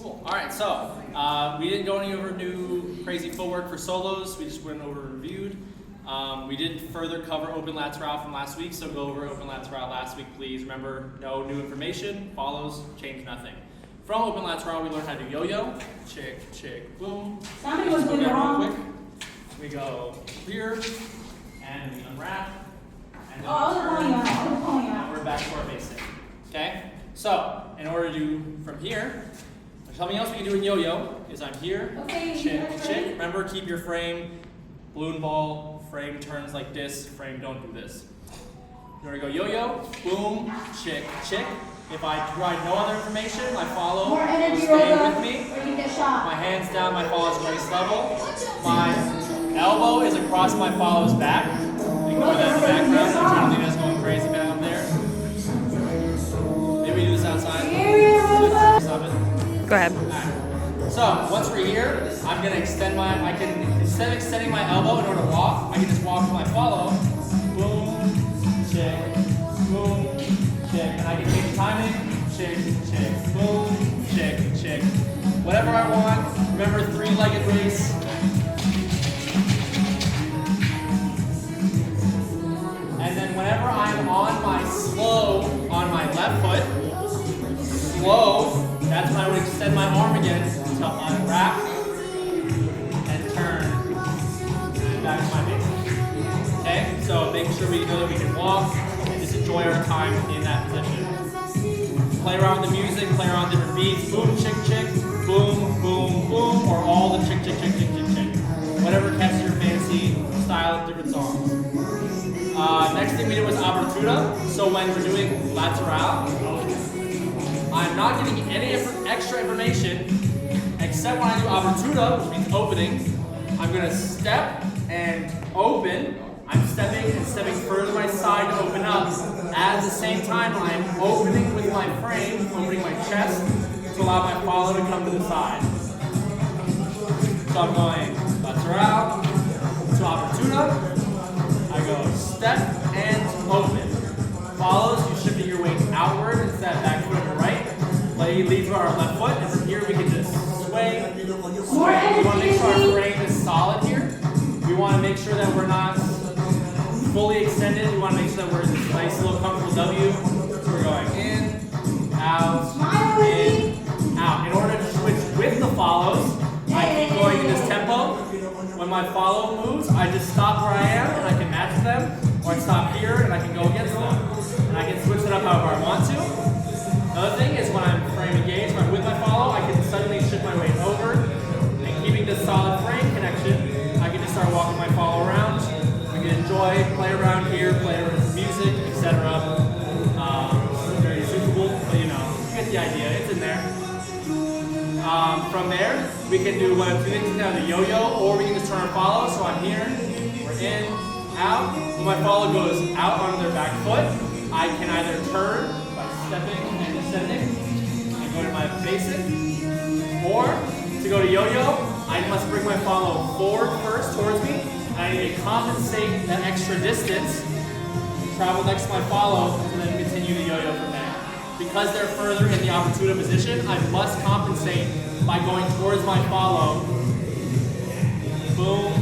Cool. All right, so we didn't go any over new crazy footwork for solos. We just went over reviewed. We did further cover open lateral from last week, so go over open lateral last week, please. Remember, no new information, follows, change nothing. From open lateral, we learned how to do yo-yo, chick, chick, boom. Somebody was doing it wrong. Quick. We go here, and we unwrap, and then I was pulling you and out. we're back to our basic. Okay? So, in order to do from here, something else we can do in yo-yo is I'm here, Okay, chick, that's chick. right. Remember, keep your frame, balloon ball, frame turns like this, frame don't do this. You want to go yo-yo, boom, chick, chick. If I provide no other information, my follow More will energy, stay Rosa, with me. or you get shot. My hands down, my follow is waist level. My elbow is across my follow's back. Ignore that in the background. I'm trying to think that's going crazy back up there. Maybe we do this outside. Stop it. Go ahead. Alright. So once we're here, I'm gonna extend instead of extending my elbow in order to walk, I can just walk with my follow. Boom, chick, boom, chick. And I can change timing. Chick, chick, boom, chick, chick. Whatever I want. Remember, three-legged race. And then whenever I'm on my slow, on my left foot, slow, that's when I would extend my arm again to unwrap and turn back to my base. Okay? So making sure we know that we can walk and just enjoy our time in that position. Play around with the music, play around with different beats. Boom, chick, chick, boom, boom, boom, or all the chick, chick, chick, chick, chick, chick. Whatever catches your fancy style of different songs. Next thing we did was Abertura. So when we're doing lateral, I'm not getting any extra information except when I do Abertura, which means opening. I'm going to step and open. I'm stepping and stepping further to my side to open up. At the same time, I'm opening with my frame, opening my chest to allow my follow to come to the side. So I'm going lateral to Abertura. I go step and open. Follows, you shifting your weight outward instead of back foot on your right. Lead to our left foot, and from here we can just sway. We want to make sure our frame is solid here. We want to make sure that we're not fully extended. We want to make sure that we're in this nice little comfortable W. So we're going in, out, in, out. In order to switch with the follows, I keep going in this tempo. When my follow moves, I just stop where I am and I can match them, or I stop here and I can go against them. And I can switch it up however I want to. Another thing is when I'm frame engaged, when I'm with my follow, I can suddenly shift my weight over, and keeping this solid frame connection, I can just start walking my follow around. I can enjoy, play around here, play around with music, etc. Very Zoukable, but you know, you get the idea, it's in there. From there, we can do one of two things now, the yo-yo, or we can just turn our follow. So I'm here, we're in, out. When my follow goes out on their back foot, I can either turn by stepping and descending and go to my basic, or to go to yo-yo, I must bring my follow forward first towards me, and I need to compensate that extra distance, travel next to my follow, and then continue the yo-yo from there. Because they're further in the Abertura position, I must compensate by going towards my follow. Boom,